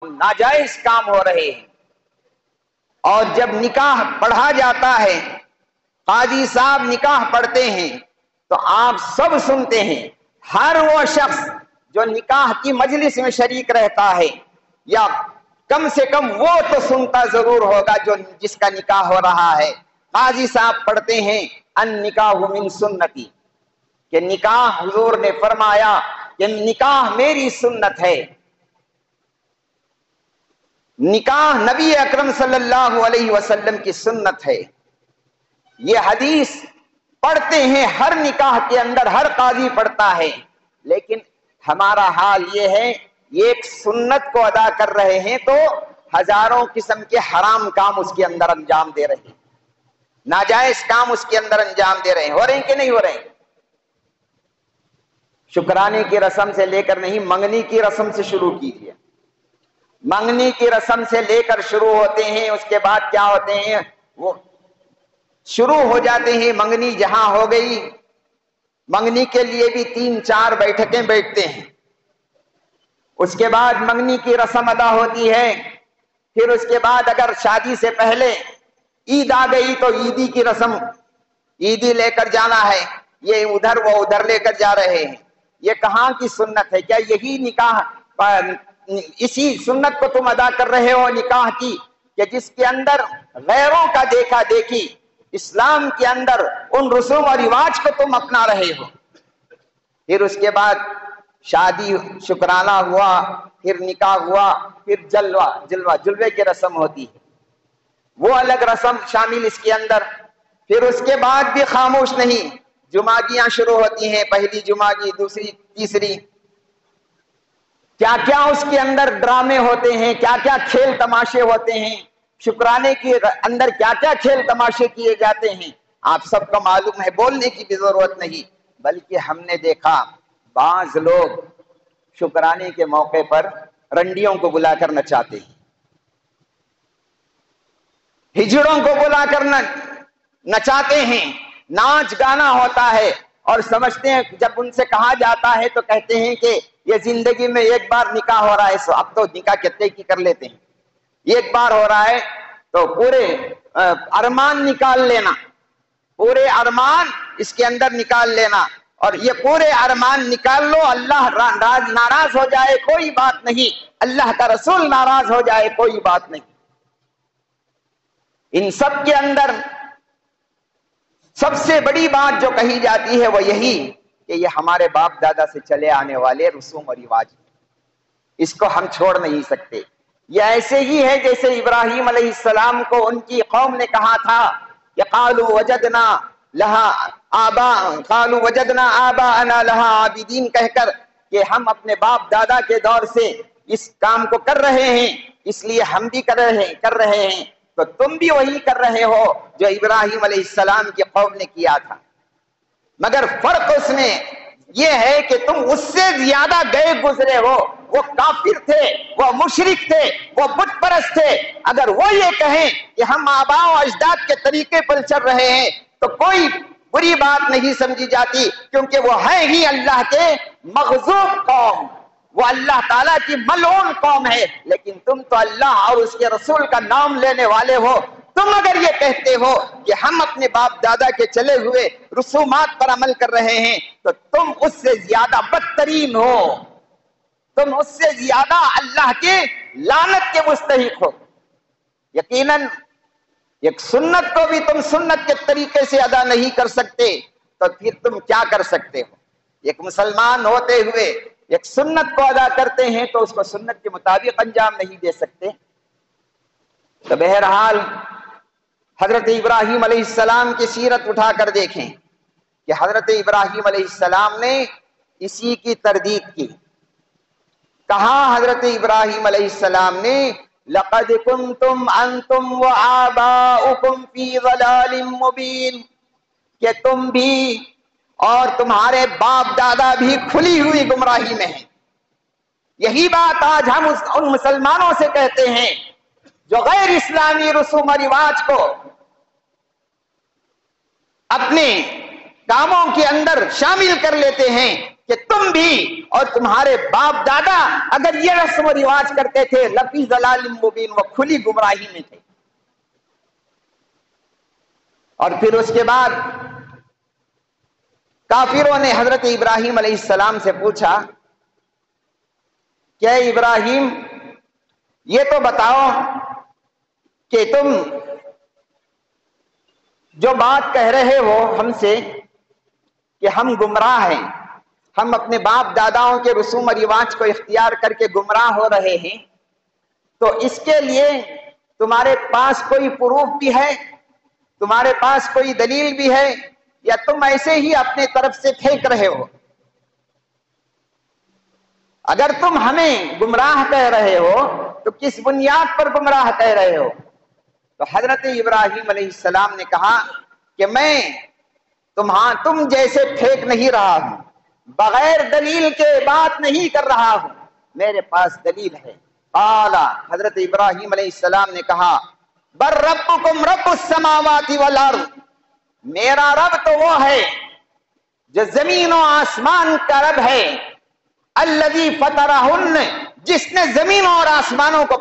ناجائز کام ہو رہے ہیں۔ اور جب نکاح پڑھا جاتا ہے، قاضی صاحب نکاح پڑھتے ہیں تو آپ سب سنتے ہیں، ہر وہ شخص جو نکاح کی مجلس میں شریک رہتا ہے یا کم سے کم وہ تو سنتا ضرور ہوگا جو جس کا نکاح ہو رہا ہے۔ قاضی صاحب پڑھتے ہیں النکاح من سنتی، کہ نکاح حضور نے فرمایا کہ نکاح میری سنت ہے، نکاح نبی اکرم صلی اللہ علیہ وسلم کی سنت ہے۔ یہ حدیث پڑھتے ہیں ہر نکاح کے اندر، ہر قاضی پڑھتا ہے، لیکن ہمارا حال یہ ہے، یہ ایک سنت کو ادا کر رہے ہیں تو ہزاروں قسم کے حرام کام اس کے اندر انجام دے رہے ہیں، ناجائز کام اس کے اندر انجام دے رہے ہیں۔ ہو رہے ہیں کہ نہیں ہو رہے ہیں؟ شکرانے کی رسم سے لے کر نہیں، منگنی کی رسم سے شروع کیجیے۔ منگنی کی رسم سے لے کر شروع ہوتے ہیں، اس کے بعد کیا ہوتے ہیں، وہ شروع ہو جاتے ہیں۔ منگنی جہاں ہو گئی، منگنی کے لیے بھی 3-4 بیٹھکیں بیٹھتے ہیں، اس کے بعد منگنی کی رسم ادا ہوتی ہے۔ پھر اس کے بعد اگر شادی سے پہلے عید آ گئی تو عیدی کی رسم، عیدی لے کر جانا ہے، یہ ادھر وہ ادھر لے کر جا رہے ہیں۔ یہ کہاں کی سنت ہے؟ کیا یہی نکاح، اسی سنت کو تم ادا کر رہے ہو نکاح کی، کہ جس کے اندر غیروں کا دیکھا دیکھی، اسلام کے اندر ان رسوم اور رواج کو تم اپنا رہے ہو؟ پھر اس کے بعد شادی، شکرانہ ہوا، پھر نکاح ہوا، پھر جلوے کی رسم ہوتی ہے، وہ الگ رسم شامل اس کے اندر۔ پھر اس کے بعد بھی خاموش نہیں، جمعگیاں شروع ہوتی ہیں، پہلی جمعگی، دوسری، تیسری، کیا کیا اس کے اندر ڈرامے ہوتے ہیں، کیا کیا کھیل تماشے ہوتے ہیں، شکرانے کے اندر کیا کیا کھیل تماشے کیے جاتے ہیں، آپ سب کو معلوم ہے، بولنے کی بھی ضرورت نہیں۔ بلکہ ہم نے دیکھا بعض لوگ شکرانے کے موقع پر رنڈیوں کو بلا کر نچاتے ہیں، ہجڑوں کو بلا کر نچاتے ہیں، ناچ گانا ہوتا ہے، اور سمجھتے ہیں، جب ان سے کہا جاتا ہے تو کہتے ہیں کہ یہ زندگی میں ایک بار نکاح ہو رہا ہے، سو اب تو نکاح کتنے کی کر لیتے ہیں، ایک بار ہو رہا ہے تو پورے ارمان نکال لینا، پورے ارمان اس کے اندر نکال لینا، اور یہ پورے ارمان نکال لو، اللہ ناراض ہو جائے کوئی بات نہیں، اللہ کا رسول ناراض ہو جائے کوئی بات نہیں۔ ان سب کے اندر سب سے بڑی بات جو کہی جاتی ہے وہ یہی کہ یہ ہمارے باپ دادا سے چلے آنے والے رسوم اور رواج، اس کو ہم چھوڑ نہیں سکتے۔ یہ ایسے ہی ہے جیسے ابراہیم علیہ السلام کو ان کی قوم نے کہا تھا کہ قالوا وجدنا آباءنا لها عابدین، کہہ کر کہ ہم اپنے باپ دادا کے دور سے اس کام کو کر رہے ہیں، اس لیے ہم بھی کر رہے ہیں، تو تم بھی وہی کر رہے ہو جو ابراہیم علیہ السلام کی قوم نے کیا تھا، مگر فرق اس میں یہ ہے کہ تم اس سے زیادہ گئے گزرے ہو۔ وہ کافر تھے، وہ مشرک تھے، وہ بت پرست تھے، اگر وہ یہ کہیں کہ ہم آباء و اجداد کے طریقے پر چل رہے ہیں تو کوئی بری بات نہیں سمجھی جاتی، کیونکہ وہ ہے ہی اللہ کے مغضوب قوم، وہ اللہ تعالیٰ کی ملعون قوم ہے۔ لیکن تم تو اللہ اور اس کے رسول کا نام لینے والے ہو، تم اگر یہ کہتے ہو کہ ہم اپنے باپ دادا کے چلے ہوئے رسومات پر عمل کر رہے ہیں تو تم اس سے زیادہ بدترین ہو، تم اس سے زیادہ اللہ کے لعنت کے مستحق ہو۔ یقیناً ایک سنت کو بھی تم سنت کے طریقے سے ادا نہیں کر سکتے تو پھر تم کیا کر سکتے ہو؟ ایک مسلمان ہوتے ہوئے ایک سنت کو ادا کرتے ہیں تو اس کو سنت کے مطابق انجام نہیں دے سکتے۔ تو بہرحال حضرت ابراہیم علیہ السلام کی سیرت اٹھا کر دیکھیں کہ حضرت ابراہیم علیہ السلام نے اسی کی تردید کی۔ کہا حضرت ابراہیم علیہ السلام نے لَقَدْ كُنْتُمْ أَنْتُمْ وَآبَاؤُكُمْ فِي ضَلَالٍ مُبِينٍ، کہ تم بھی اور تمہارے باپ دادا بھی کھلی ہوئی گمراہی میں ہیں۔ یہی بات آج ہم ان مسلمانوں سے کہتے ہیں جو غیر اسلامی رسوم و رواج کو اپنے کاموں کے اندر شامل کر لیتے ہیں کہ تم بھی اور تمہارے باپ دادا اگر یہ رسم و رواج کرتے تھے لفی ضلال مبین، وہ کھلی گمراہی میں تھے۔ اور پھر اس کے بعد کافروں نے حضرت ابراہیم علیہ السلام سے پوچھا کہ اے ابراہیم یہ تو بتاؤ کہ تم جو بات کہہ رہے ہو ہم سے کہ ہم گمراہ ہیں، ہم اپنے باپ داداؤں کے رسوم و رواج کو اختیار کر کے گمراہ ہو رہے ہیں، تو اس کے لیے تمہارے پاس کوئی پروف بھی ہے، تمہارے پاس کوئی دلیل بھی ہے، یا تم ایسے ہی اپنے طرف سے پھینک رہے ہو؟ اگر تم ہمیں گمراہ کہہ رہے ہو تو کس بنیاد پر گمراہ کہہ رہے ہو؟ تو حضرت ابراہیم علیہ السلام نے کہا کہ میں تم جیسے پھینک نہیں رہا ہوں، بغیر دلیل کے بات نہیں کر رہا ہوں، میرے پاس دلیل ہے۔ قال، حضرت ابراہیم علیہ السلام نے کہا بر ربکم رب السماوات والارض، میرا رب تو وہ ہے جو زمین و آسمان کا رب ہے، الذی فطرہن، جس نے زمینوں اور آسمانوں کو